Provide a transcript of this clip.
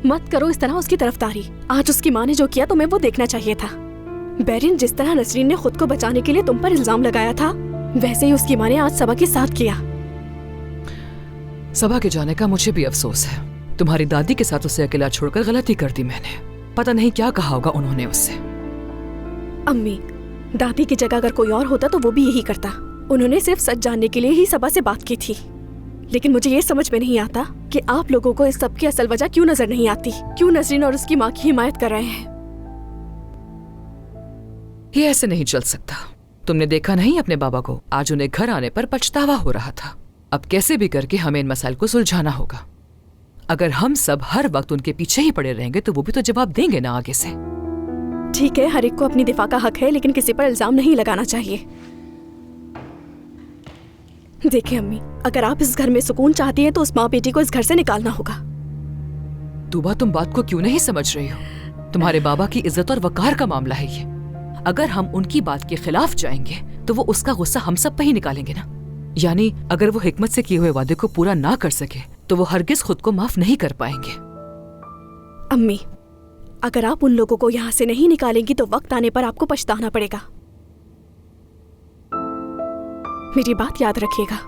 मत करो इस तरह उसकी तरफदारी। आज उसकी माँ ने जो किया तुम्हें वो देखना चाहिए था। बेरिन, जिस तरह नसरीन ने खुद को बचाने के लिए तुम पर इल्जाम लगाया था, वैसे ही उसकी माँ ने आज सबा के साथ किया। सबा के जाने का मुझे भी अफसोस है। तुम्हारी दादी के साथ उसे अकेला छोड़कर गलती कर दी मैंने। पता नहीं क्या कहा होगा उन्होंने उससे। अम्मी, दादी की जगह अगर कोई और होता तो वो भी यही करता। उन्होंने सिर्फ सच जानने के लिए ही सबा से बात की थी। लेकिन मुझे ये समझ में नहीं आता कि आप लोगों को इस सब की असल वजह क्यों नजर नहीं आती। क्यों नसरीन और उसकी माँ की हिमायत कर रहे हैं? ये ऐसे नहीं चल सकता। तुमने देखा नहीं अपने बाबा को? आज उन्हें घर आने पर पछतावा हो रहा था। अब कैसे भी करके हमें इन मसाइल को सुलझाना होगा। अगर हम सब हर वक्त उनके पीछे ही पड़े रहेंगे तो वो भी तो जवाब देंगे ना आगे से। ठीक है, हर एक को अपनी दिफा का हक है, लेकिन किसी पर इल्जाम नहीं लगाना चाहिए। देखिए अम्मी, अगर आप इस घर में सुकून चाहती हैं तो उस माँ बेटी को इस घर से निकालना होगा। तूबा, तुम बात को क्यों नहीं समझ रही हो? तुम्हारे बाबा की इज्जत और वकार का मामला है ये। अगर हम उनकी बात के खिलाफ जाएंगे तो वो उसका गुस्सा हम सब पे ही निकालेंगे ना। यानी अगर वो हिकमत से किए हुए वादे को पूरा ना कर सके तो वो हरगिज खुद को माफ नहीं कर पाएंगे। अम्मी, अगर आप उन लोगों को यहाँ से नहीं निकालेंगी तो वक्त आने पर आपको पछताना पड़ेगा। मेरी बात याद रखिएगा।